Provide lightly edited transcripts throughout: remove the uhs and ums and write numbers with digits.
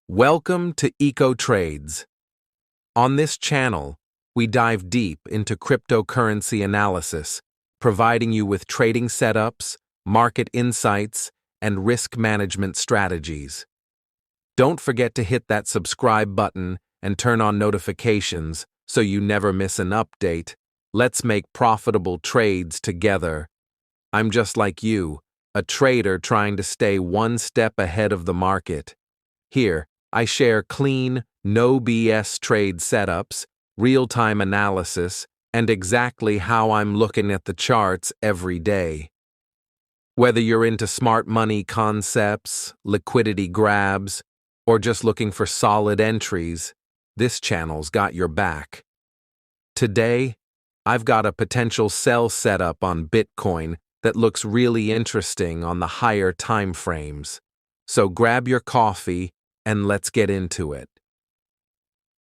Welcome to Eco Trades. On this channel, we dive deep into cryptocurrency analysis, providing you with trading setups, market insights, and risk management strategies. Don't forget to hit that subscribe button and turn on notifications so you never miss an update. Let's make profitable trades together. I'm just like you, a trader trying to stay one step ahead of the market. Here, I share clean, no BS trade setups, real-time analysis, and exactly how I'm looking at the charts every day. Whether you're into smart money concepts, liquidity grabs, or just looking for solid entries, this channel's got your back. Today, I've got a potential sell setup on Bitcoin that looks really interesting on the higher time frames. So grab your coffee and let's get into it.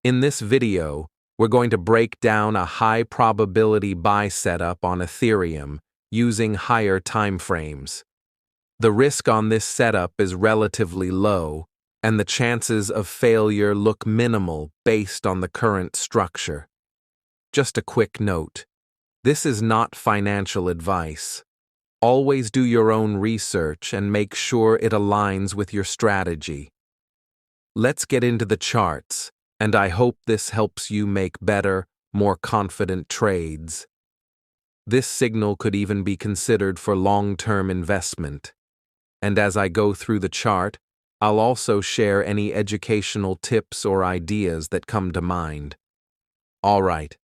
In this video, we're going to break down a high probability buy setup on Ethereum using higher time frames. The risk on this setup is relatively low, and the chances of failure look minimal based on the current structure. Just a quick note, this is not financial advice. Always do your own research and make sure it aligns with your strategy. Let's get into the charts, and I hope this helps you make better, more confident trades. This signal could even be considered for long-term investment. And as I go through the chart, I'll also share any educational tips or ideas that come to mind. All right,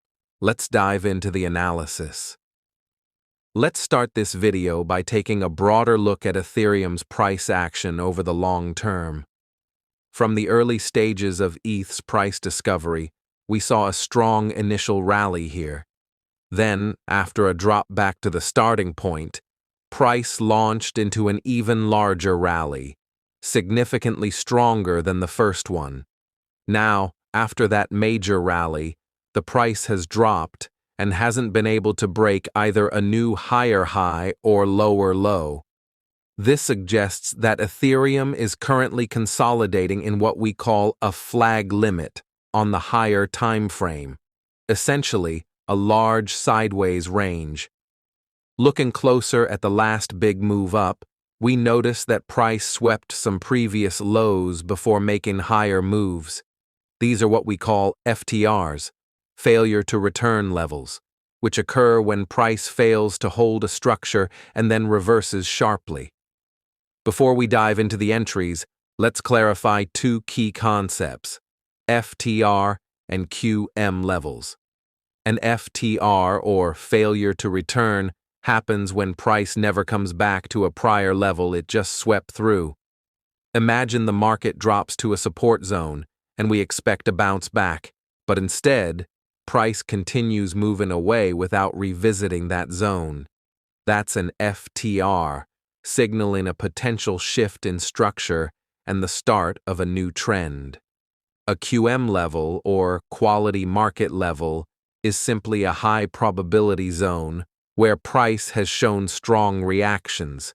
let's dive into the analysis. Let's start this video by taking a broader look at Ethereum's price action over the long term. From the early stages of ETH's price discovery, we saw a strong initial rally here. Then, after a drop back to the starting point, price launched into an even larger rally, significantly stronger than the first one. Now, after that major rally, the price has dropped and hasn't been able to break either a new higher high or lower low. This suggests that Ethereum is currently consolidating in what we call a flag limit on the higher time frame, essentially a large sideways range. Looking closer at the last big move up, we notice that price swept some previous lows before making higher moves. These are what we call FTRs, failure to return levels, which occur when price fails to hold a structure and then reverses sharply. Before we dive into the entries, let's clarify two key concepts, FTR and QM levels. An FTR, or failure to return, happens when price never comes back to a prior level it just swept through. Imagine the market drops to a support zone, and we expect a bounce back, but instead, price continues moving away without revisiting that zone. That's an FTR, signaling a potential shift in structure and the start of a new trend. A QM level, or quality market level, is simply a high probability zone where price has shown strong reactions,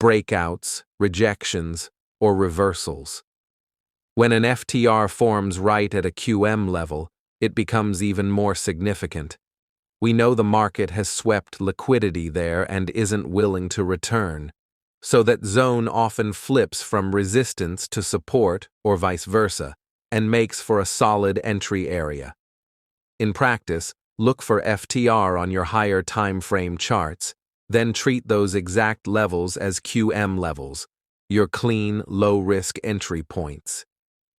breakouts, rejections, or reversals. When an FTR forms right at a QM level, it becomes even more significant. We know the market has swept liquidity there and isn't willing to return, so that zone often flips from resistance to support or vice versa, and makes for a solid entry area. In practice, look for FTR on your higher time frame charts, then treat those exact levels as QM levels, your clean, low-risk entry points.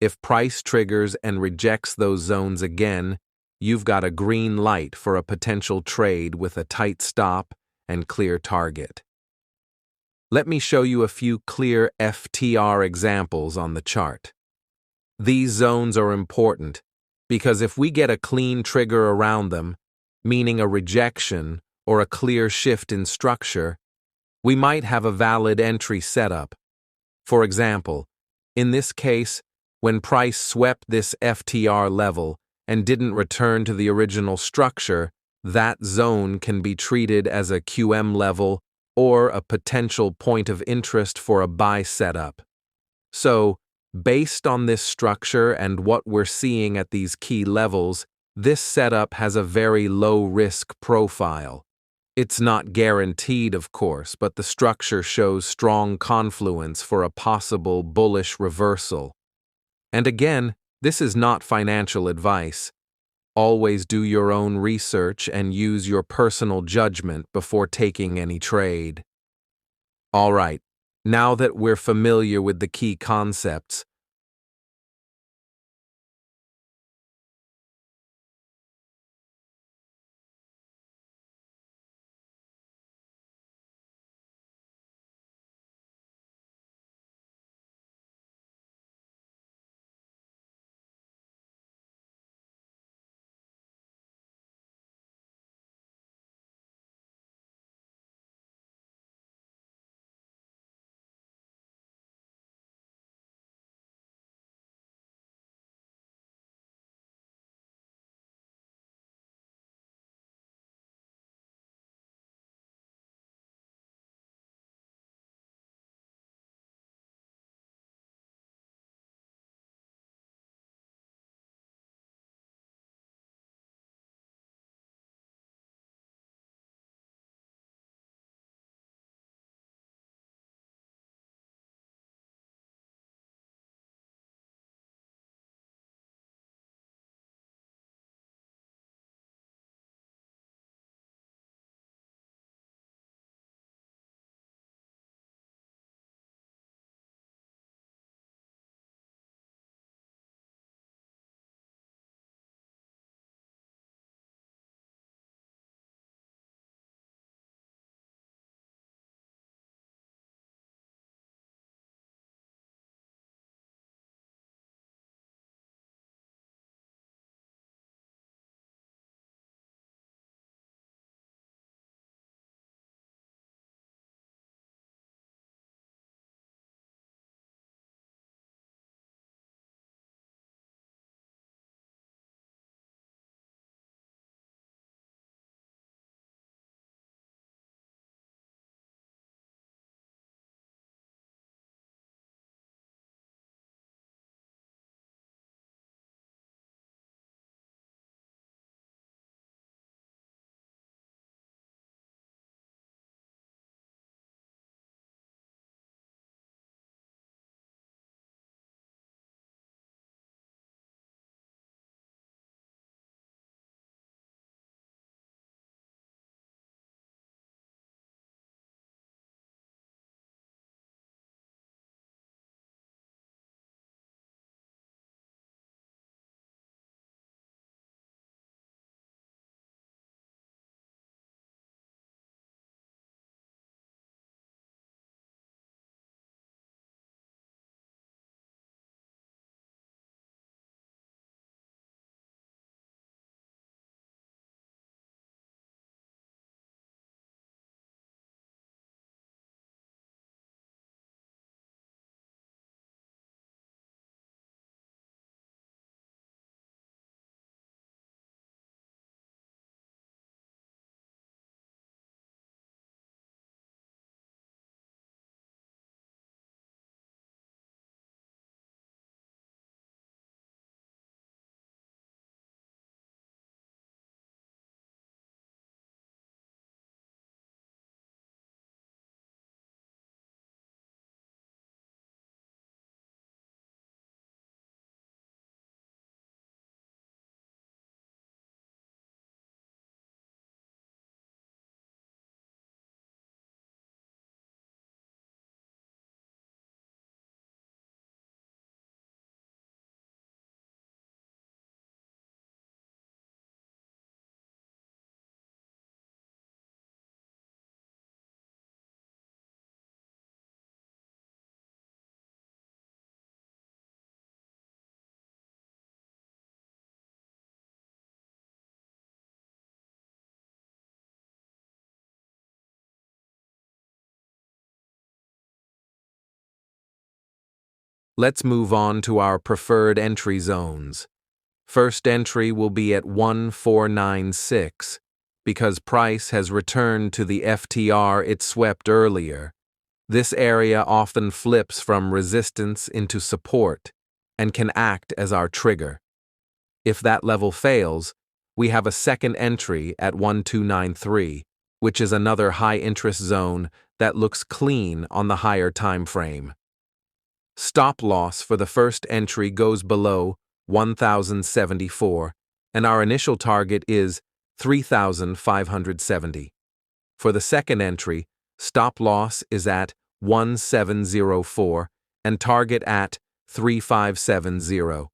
If price triggers and rejects those zones again, you've got a green light for a potential trade with a tight stop and clear target. Let me show you a few clear FTR examples on the chart. These zones are important because if we get a clean trigger around them, meaning a rejection or a clear shift in structure, we might have a valid entry setup. For example, in this case, when price swept this FTR level and didn't return to the original structure, that zone can be treated as a QM level or a potential point of interest for a buy setup. So, Based on this structure and what we're seeing at these key levels, this setup has a very low-risk profile. It's not guaranteed, of course, but the structure shows strong confluence for a possible bullish reversal. And again, this is not financial advice. Always do your own research and use your personal judgment before taking any trade. All right, now that we're familiar with the key concepts, let's move on to our preferred entry zones. First entry will be at 1496, because price has returned to the FTR it swept earlier. This area often flips from resistance into support and can act as our trigger. If that level fails, we have a second entry at 1293, which is another high-interest zone that looks clean on the higher time frame. Stop loss for the first entry goes below 1074, and our initial target is 3570. For the second entry, stop loss is at 1704 and target at 3570.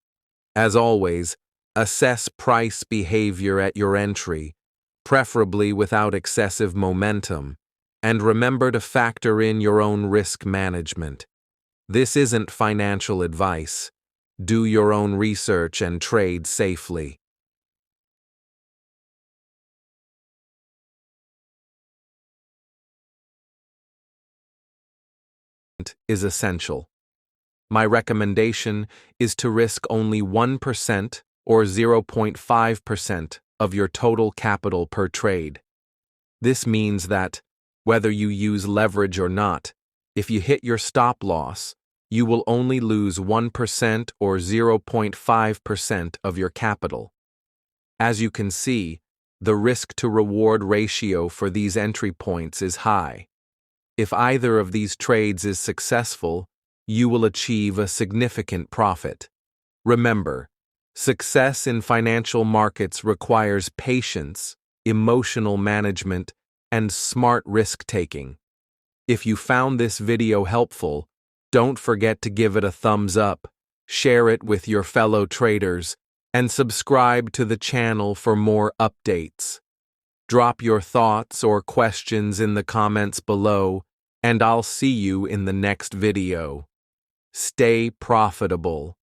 As always, assess price behavior at your entry, preferably without excessive momentum, and remember to factor in your own risk management. This isn't financial advice. Do your own research and trade safely. Is essential. My recommendation is to risk only 1% or 0.5% of your total capital per trade. This means that, whether you use leverage or not, if you hit your stop loss, you will only lose 1% or 0.5% of your capital. As you can see, the risk-to-reward ratio for these entry points is high. If either of these trades is successful, you will achieve a significant profit. Remember, success in financial markets requires patience, emotional management, and smart risk-taking. If you found this video helpful, don't forget to give it a thumbs up, share it with your fellow traders, and subscribe to the channel for more updates. Drop your thoughts or questions in the comments below, and I'll see you in the next video. Stay profitable.